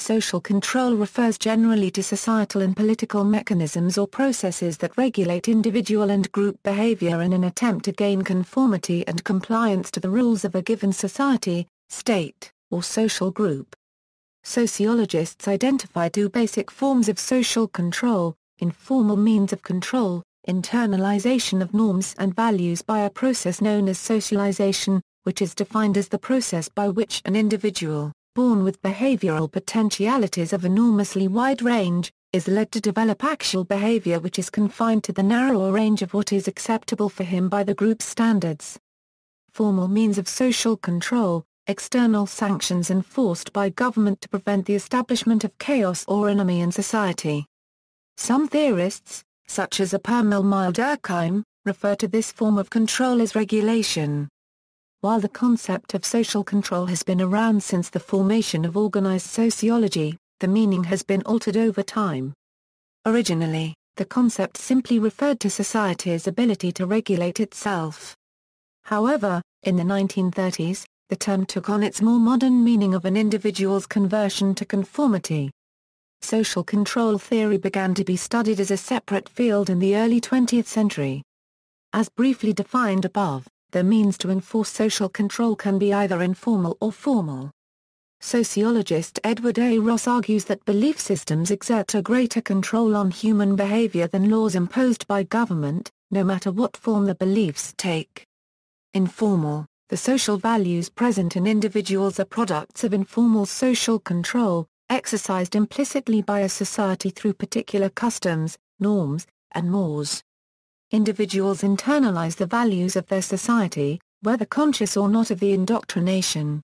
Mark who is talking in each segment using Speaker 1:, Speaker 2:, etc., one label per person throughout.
Speaker 1: Social control refers generally to societal and political mechanisms or processes that regulate individual and group behavior in an attempt to gain conformity and compliance to the rules of a given society, state, or social group. Sociologists identify two basic forms of social control: informal means of control, internalization of norms and values by a process known as socialization, which is defined as the process by which an individual, born with behavioral potentialities of enormously wide range, is led to develop actual behavior which is confined to the narrower range of what is acceptable for him by the group's standards. Formal means of social control, external sanctions enforced by government to prevent the establishment of chaos or enemy in society. Some theorists, such as Apermel Durkheim, refer to this form of control as regulation. While the concept of social control has been around since the formation of organized sociology, the meaning has been altered over time. Originally, the concept simply referred to society's ability to regulate itself. However, in the 1930s, the term took on its more modern meaning of an individual's conversion to conformity. Social control theory began to be studied as a separate field in the early 20th century. As briefly defined above, the means to enforce social control can be either informal or formal. Sociologist Edward A. Ross argues that belief systems exert a greater control on human behavior than laws imposed by government, no matter what form the beliefs take. Informal, the social values present in individuals are products of informal social control, exercised implicitly by a society through particular customs, norms, and mores. Individuals internalize the values of their society, whether conscious or not of the indoctrination.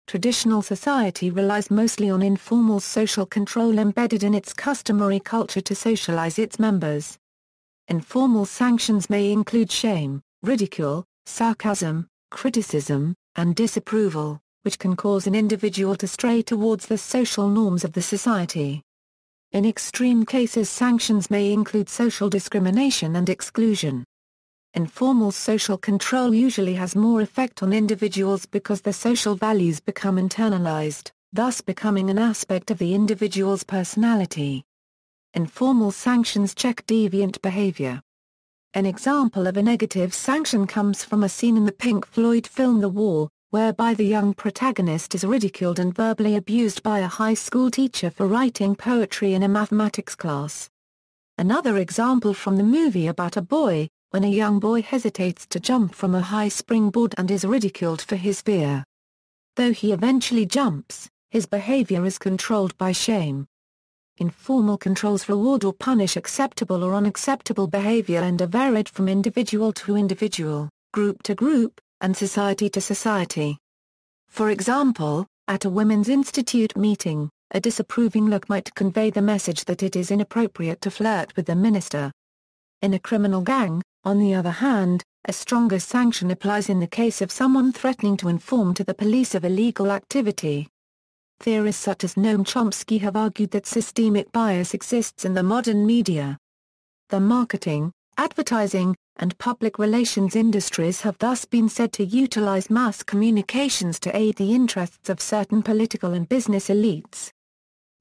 Speaker 1: Traditional society relies mostly on informal social control embedded in its customary culture to socialize its members. Informal sanctions may include shame, ridicule, sarcasm, criticism, and disapproval, which can cause an individual to stray towards the social norms of the society. In extreme cases, sanctions may include social discrimination and exclusion. Informal social control usually has more effect on individuals because the social values become internalized, thus becoming an aspect of the individual's personality. Informal sanctions check deviant behavior. An example of a negative sanction comes from a scene in the Pink Floyd film The Wall, whereby the young protagonist is ridiculed and verbally abused by a high school teacher for writing poetry in a mathematics class. Another example from the movie About a Boy, when a young boy hesitates to jump from a high springboard and is ridiculed for his fear. Though he eventually jumps, his behavior is controlled by shame. Informal controls reward or punish acceptable or unacceptable behavior and are varied from individual to individual, group to group, and society to society. For example, at a women's institute meeting, a disapproving look might convey the message that it is inappropriate to flirt with the minister. In a criminal gang, on the other hand, a stronger sanction applies in the case of someone threatening to inform to the police of illegal activity. Theorists such as Noam Chomsky have argued that systemic bias exists in the modern media. The marketing, advertising, and public relations industries have thus been said to utilize mass communications to aid the interests of certain political and business elites.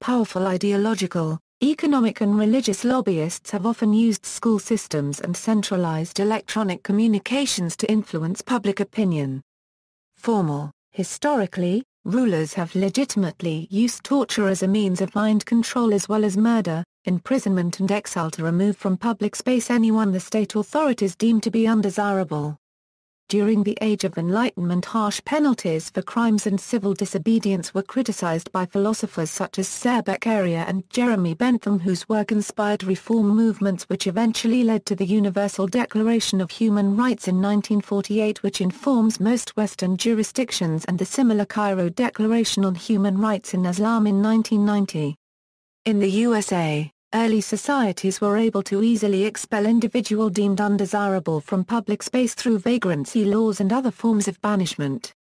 Speaker 1: Powerful ideological, economic and religious lobbyists have often used school systems and centralized electronic communications to influence public opinion. Formal, historically, rulers have legitimately used torture as a means of mind control as well as murder, imprisonment and exile to remove from public space anyone the state authorities deemed to be undesirable. During the Age of Enlightenment, harsh penalties for crimes and civil disobedience were criticized by philosophers such as Sir Beccaria and Jeremy Bentham, whose work inspired reform movements which eventually led to the Universal Declaration of Human Rights in 1948, which informs most Western jurisdictions, and the similar Cairo Declaration on Human Rights in Islam in 1990. In the USA, early societies were able to easily expel individual deemed undesirable from public space through vagrancy laws and other forms of banishment.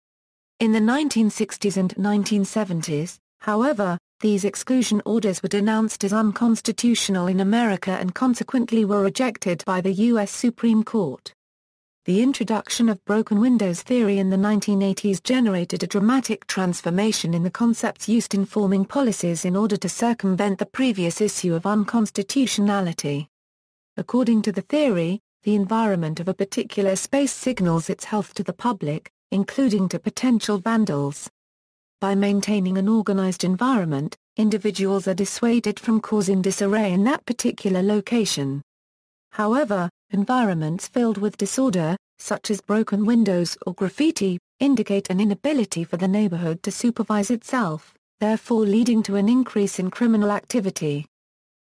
Speaker 1: In the 1960s and 1970s, however, these exclusion orders were denounced as unconstitutional in America and consequently were rejected by the U.S. Supreme Court. The introduction of broken windows theory in the 1980s generated a dramatic transformation in the concepts used in forming policies in order to circumvent the previous issue of unconstitutionality. According to the theory, the environment of a particular space signals its health to the public, including to potential vandals. By maintaining an organized environment, individuals are dissuaded from causing disarray in that particular location. However, environments filled with disorder, such as broken windows or graffiti, indicate an inability for the neighborhood to supervise itself, therefore leading to an increase in criminal activity.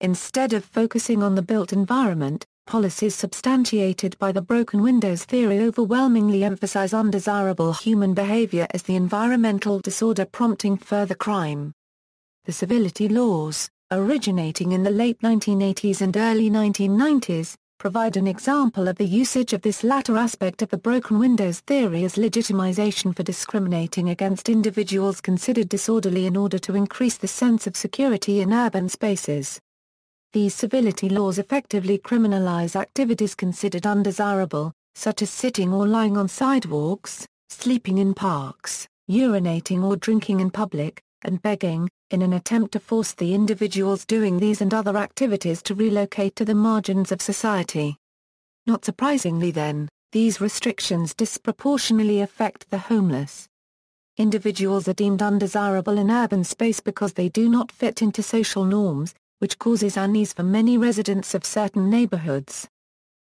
Speaker 1: Instead of focusing on the built environment, policies substantiated by the broken windows theory overwhelmingly emphasize undesirable human behavior as the environmental disorder prompting further crime. The civility laws, originating in the late 1980s and early 1990s, provide an example of the usage of this latter aspect of the broken windows theory as legitimization for discriminating against individuals considered disorderly in order to increase the sense of security in urban spaces. These civility laws effectively criminalize activities considered undesirable, such as sitting or lying on sidewalks, sleeping in parks, urinating or drinking in public, and begging, in an attempt to force the individuals doing these and other activities to relocate to the margins of society. Not surprisingly then, these restrictions disproportionately affect the homeless. Individuals are deemed undesirable in urban space because they do not fit into social norms, which causes unease for many residents of certain neighborhoods.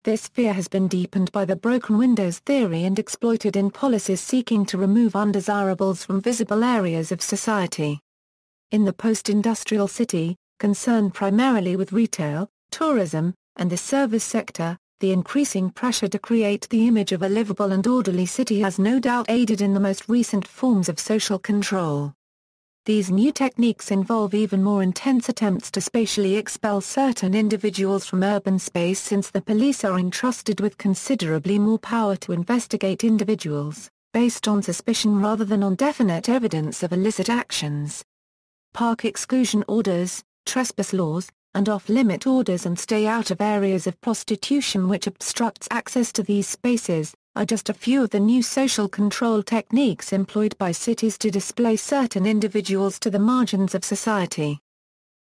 Speaker 1: This fear has been deepened by the broken windows theory and exploited in policies seeking to remove undesirables from visible areas of society. In the post-industrial city, concerned primarily with retail, tourism, and the service sector, the increasing pressure to create the image of a livable and orderly city has no doubt aided in the most recent forms of social control. These new techniques involve even more intense attempts to spatially expel certain individuals from urban space since the police are entrusted with considerably more power to investigate individuals, based on suspicion rather than on definite evidence of illicit actions. Park exclusion orders, trespass laws, and off-limit orders and stay out of areas of prostitution which obstructs access to these spaces, are just a few of the new social control techniques employed by cities to displace certain individuals to the margins of society.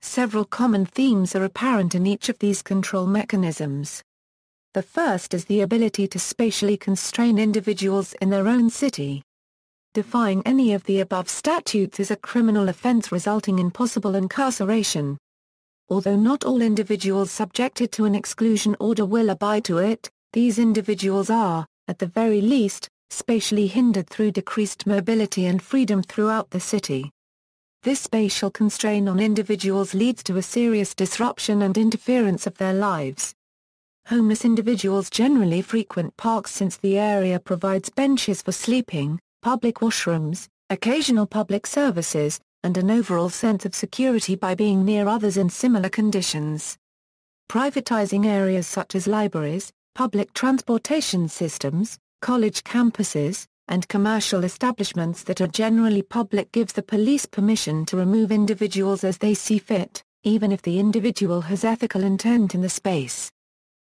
Speaker 1: Several common themes are apparent in each of these control mechanisms. The first is the ability to spatially constrain individuals in their own city. Defying any of the above statutes is a criminal offense resulting in possible incarceration. Although not all individuals subjected to an exclusion order will abide to it, these individuals are, at the very least, spatially hindered through decreased mobility and freedom throughout the city. This spatial constraint on individuals leads to a serious disruption and interference of their lives. Homeless individuals generally frequent parks since the area provides benches for sleeping, public washrooms, occasional public services, and an overall sense of security by being near others in similar conditions. Privatizing areas such as libraries, public transportation systems, college campuses, and commercial establishments that are generally public gives the police permission to remove individuals as they see fit, even if the individual has ethical intent in the space.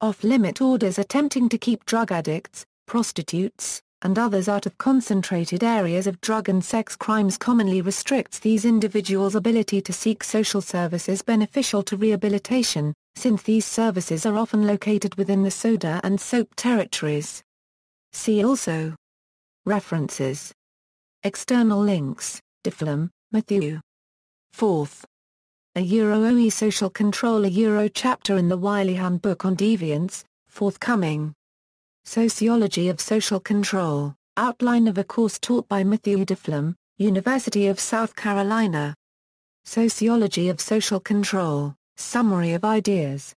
Speaker 1: Off-limit orders attempting to keep drug addicts, prostitutes, and others out of concentrated areas of drug and sex crimes commonly restricts these individuals' ability to seek social services beneficial to rehabilitation, since these services are often located within the soda and soap territories. See also. References. External links, Difflam, Matthew. 4th. A OE Social Control, a Euro chapter in the Wiley Handbook on Deviance, forthcoming. Sociology of Social Control, outline of a course taught by Matthew Difflam, University of South Carolina. Sociology of Social Control, summary of ideas.